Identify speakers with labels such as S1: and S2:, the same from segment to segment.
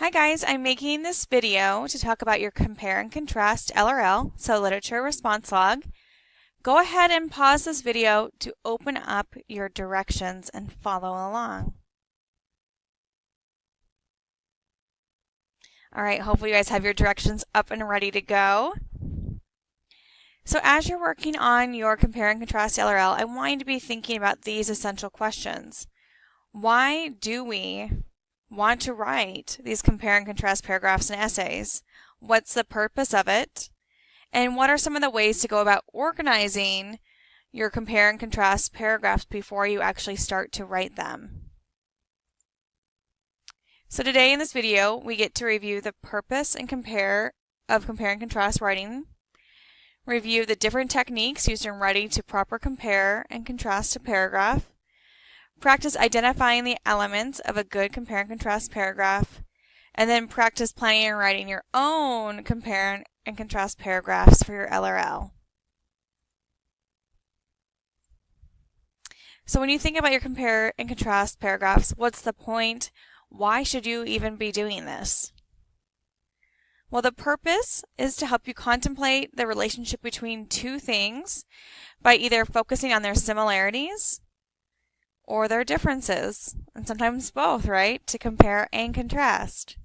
S1: Hi guys, I'm making this video to talk about your compare and contrast LRL, so literature response log. Go ahead and pause this video to open up your directions and follow along. Alright, hopefully you guys have your directions up and ready to go. So as you're working on your compare and contrast LRL, I want you to be thinking about these essential questions. Why do we want to write these compare and contrast paragraphs and essays? What's the purpose of it? And what are some of the ways to go about organizing your compare and contrast paragraphs before you actually start to write them? So today in this video, we get to review the purpose and compare and contrast writing, review the different techniques used in writing to proper compare and contrast a paragraph, practice identifying the elements of a good compare and contrast paragraph, and then practice planning and writing your own compare and contrast paragraphs for your LRL. So when you think about your compare and contrast paragraphs, what's the point? Why should you even be doing this? Well, the purpose is to help you contemplate the relationship between two things by either focusing on their similarities or their differences, and sometimes both, right, to compare and contrast.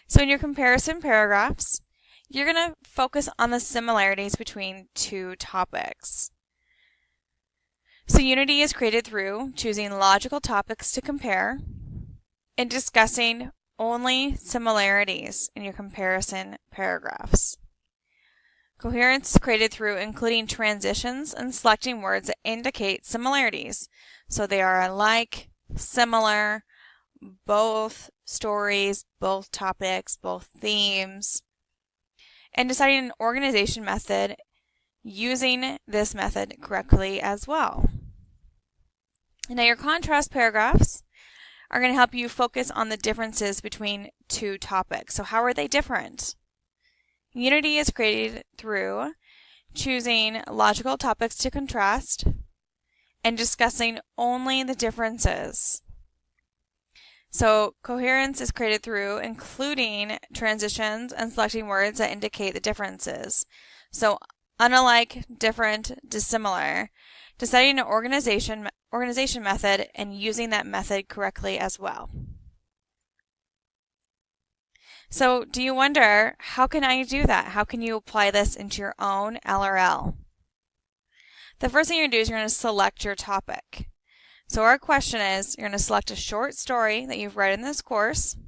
S1: So in your comparison paragraphs, you're going to focus on the similarities between two topics. So unity is created through choosing logical topics to compare and discussing only similarities in your comparison paragraphs. Coherence is created through including transitions and selecting words that indicate similarities. So they are alike, similar, both stories, both topics, both themes. And deciding an organization method using this method correctly as well. Now your contrast paragraphs are going to help you focus on the differences between two topics. So how are they different? Unity is created through choosing logical topics to contrast and discussing only the differences. So coherence is created through including transitions and selecting words that indicate the differences. So unlike, different, dissimilar. Deciding an organization method and using that method correctly as well. So do you wonder, how can I do that? How can you apply this into your own LRL? The first thing you're going to do is you're going to select your topic. So our question is, you're going to select a short story that you've read in this course.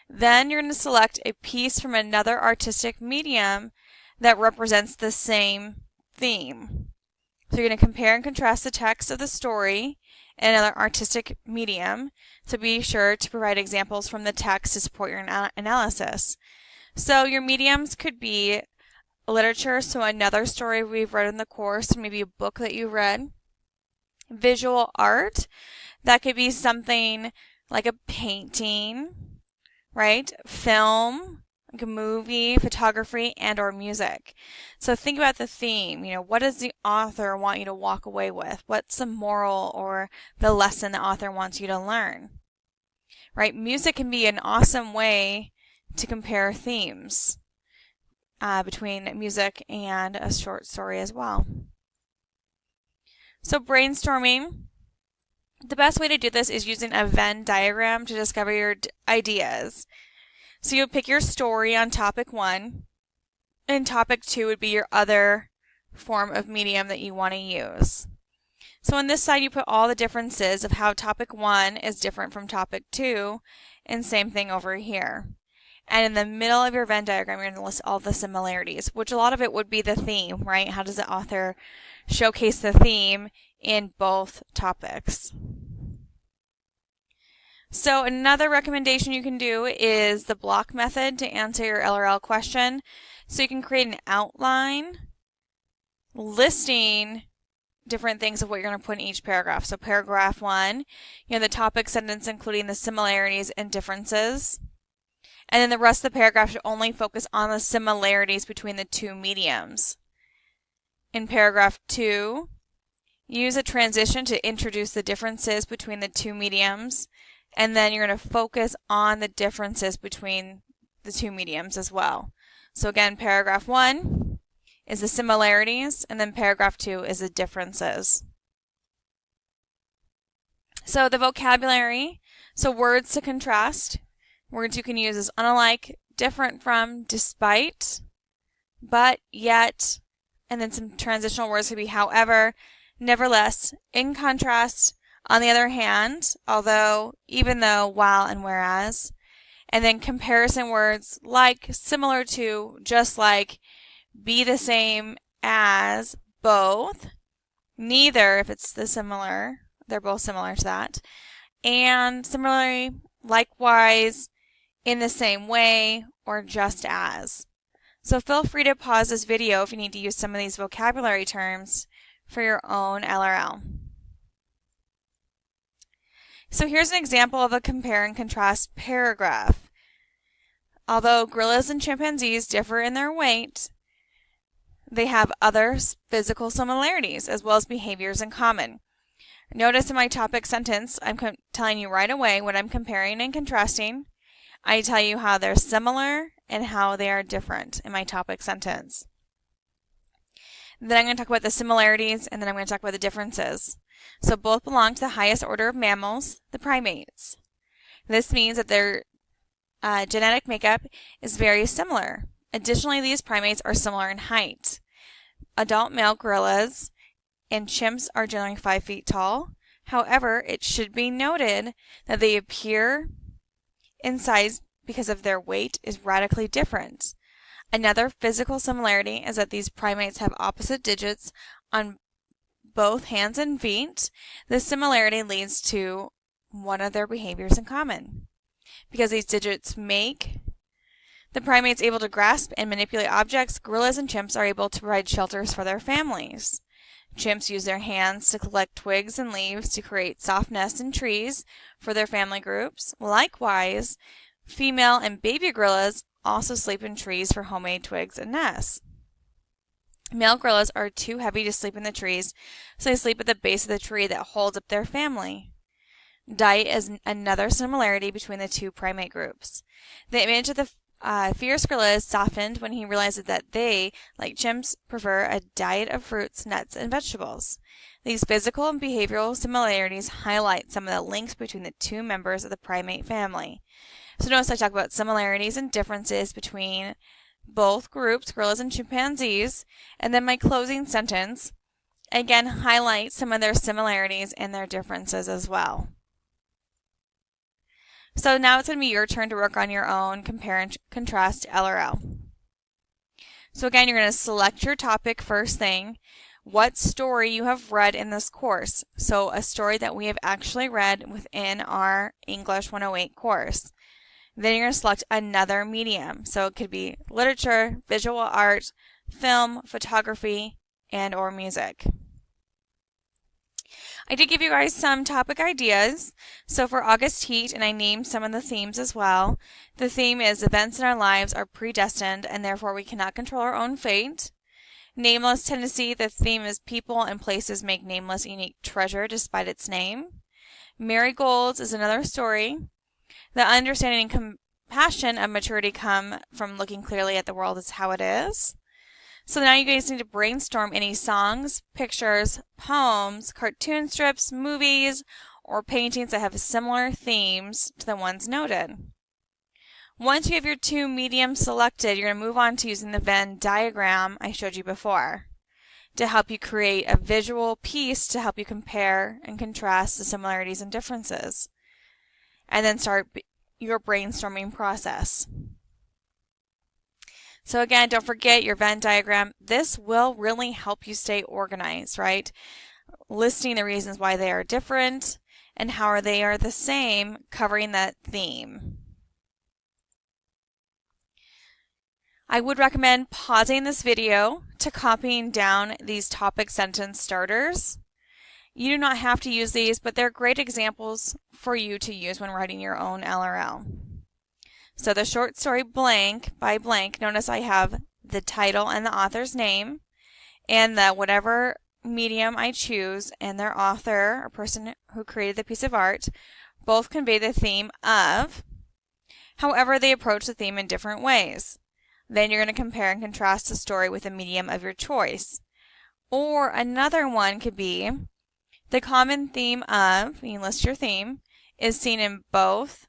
S1: Then you're going to select a piece from another artistic medium that represents the same theme. So you're going to compare and contrast the text of the story and another artistic medium, so be sure to provide examples from the text to support your analysis. So your mediums could be literature, so another story we've read in the course, maybe a book that you read. Visual art, that could be something like a painting, right? Film, like a movie, photography, and or music. So think about the theme. What does the author want you to walk away with? What's the moral or the lesson the author wants you to learn? Right? Music can be an awesome way to compare themes between music and a short story as well. So brainstorming, the best way to do this is using a Venn diagram to discover your ideas. So you'll pick your story on topic 1, and topic 2 would be your other form of medium that you want to use. So on this side, you put all the differences of how topic 1 is different from topic 2, and same thing over here. And in the middle of your Venn diagram, you're going to list all the similarities, which a lot of it would be the theme, right? How does the author showcase the theme in both topics? So another recommendation you can do is the block method to answer your LRL question. So you can create an outline listing different things of what you're going to put in each paragraph. So paragraph 1, the topic sentence including the similarities and differences. And then the rest of the paragraph should only focus on the similarities between the two mediums. In paragraph 2, use a transition to introduce the differences between the two mediums. and then you're going to focus on the differences between the two mediums as well. So again, paragraph 1 is the similarities, and then paragraph 2 is the differences. So the vocabulary, so words to contrast, words you can use is unlike, different from, despite, but, yet, and then some transitional words could be however, nevertheless, in contrast, on the other hand, although, even though, while, and whereas. And then comparison words like, similar to, just like, be the same as, both, neither if it's the similar, they're both similar to that, and similarly, likewise, in the same way, or just as. So feel free to pause this video if you need to use some of these vocabulary terms for your own LRL. So here's an example of a compare and contrast paragraph. Although gorillas and chimpanzees differ in their weight, they have other physical similarities as well as behaviors in common. Notice in my topic sentence, I'm telling you right away what I'm comparing and contrasting. I tell you how they're similar and how they are different in my topic sentence. Then I'm going to talk about the similarities, and then I'm going to talk about the differences. So both belong to the highest order of mammals, the primates. This means that their genetic makeup is very similar. Additionally, these primates are similar in height. Adult male gorillas and chimps are generally 5 feet tall. However, it should be noted that they appear in size because of their weight is radically different. Another physical similarity is that these primates have opposite digits on both hands and feet. This similarity leads to one of their behaviors in common. Because these digits make the primates able to grasp and manipulate objects, gorillas and chimps are able to provide shelters for their families. Chimps use their hands to collect twigs and leaves to create soft nests in trees for their family groups. Likewise, female and baby gorillas also sleep in trees for homemade twigs and nests. Male gorillas are too heavy to sleep in the trees, so they sleep at the base of the tree that holds up their family. Diet is another similarity between the two primate groups. The image of the fierce gorilla is softened when he realizes that they, like chimps, prefer a diet of fruits, nuts, and vegetables. These physical and behavioral similarities highlight some of the links between the two members of the primate family. So notice I talk about similarities and differences between both groups, gorillas and chimpanzees, and then my closing sentence, again, highlights some of their similarities and their differences as well. So now it's going to be your turn to work on your own compare and contrast LRL. So again, you're going to select your topic first thing, what story you have read in this course. So a story that we have actually read within our English 108 course. Then you're going to select another medium. So it could be literature, visual art, film, photography, and or music. I did give you guys some topic ideas. So for August Heat, and I named some of the themes as well. The theme is events in our lives are predestined and therefore we cannot control our own fate. Nameless Tennessee, the theme is people and places make nameless a unique treasure despite its name. Marigolds is another story. The understanding and compassion of maturity come from looking clearly at the world as how it is. So now you guys need to brainstorm any songs, pictures, poems, cartoon strips, movies, or paintings that have similar themes to the ones noted. Once you have your two mediums selected, you're going to move on to using the Venn diagram I showed you before to help you create a visual piece to help you compare and contrast the similarities and differences. And then start your brainstorming process. So again, don't forget your Venn diagram. This will really help you stay organized, right? Listing the reasons why they are different and how they are the same, covering that theme. I would recommend pausing this video to copying down these topic sentence starters. You do not have to use these, but they're great examples for you to use when writing your own LRL. So the short story Blank by Blank, notice I have the title and the author's name, and the whatever medium I choose and their author or person who created the piece of art, Both convey the theme of, however, they approach the theme in different ways. Then you're going to compare and contrast the story with a medium of your choice. Or another one could be, the common theme of, you list your theme, is seen in both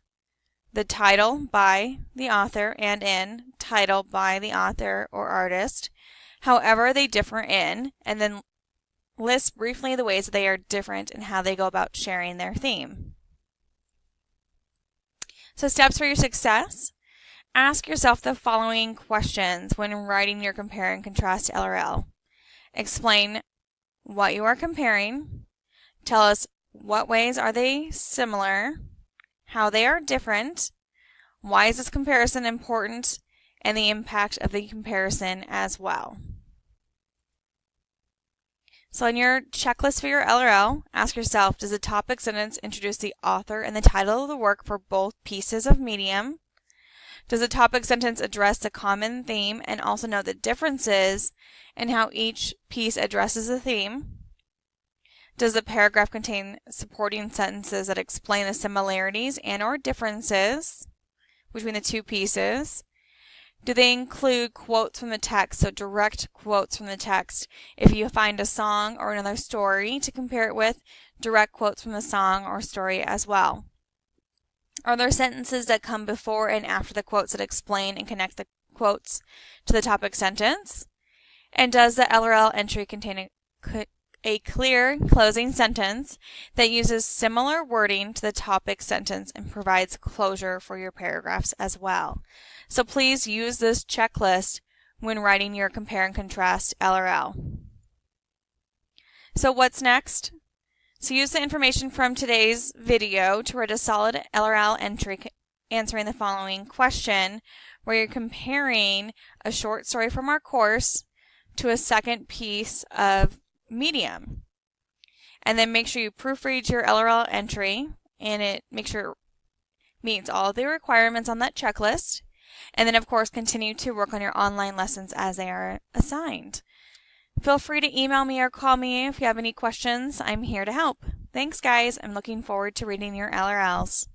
S1: the title by the author and in title by the author or artist. However, they differ in, and then list briefly the ways that they are different and how they go about sharing their theme. So steps for your success. Ask yourself the following questions when writing your compare and contrast LRL. Explain what you are comparing. Tell us what ways are they similar, how they are different, why is this comparison important, and the impact of the comparison as well. So in your checklist for your LRL, ask yourself, does the topic sentence introduce the author and the title of the work for both pieces of medium? Does the topic sentence address the common theme and also note the differences in how each piece addresses the theme? Does the paragraph contain supporting sentences that explain the similarities and or differences between the two pieces? Do they include quotes from the text, so direct quotes from the text? If you find a song or another story to compare it with, direct quotes from the song or story as well. Are there sentences that come before and after the quotes that explain and connect the quotes to the topic sentence? And does the LRL entry contain a clear closing sentence that uses similar wording to the topic sentence and provides closure for your paragraphs as well? So please use this checklist when writing your compare and contrast LRL. So what's next? So use the information from today's video to write a solid LRL entry answering the following question, where you're comparing a short story from our course to a second piece of medium. And then make sure you proofread your LRL entry and make sure it meets all the requirements on that checklist. And then, of course, continue to work on your online lessons as they are assigned. Feel free to email me or call me if you have any questions. I'm here to help. Thanks, guys. I'm looking forward to reading your LRLs.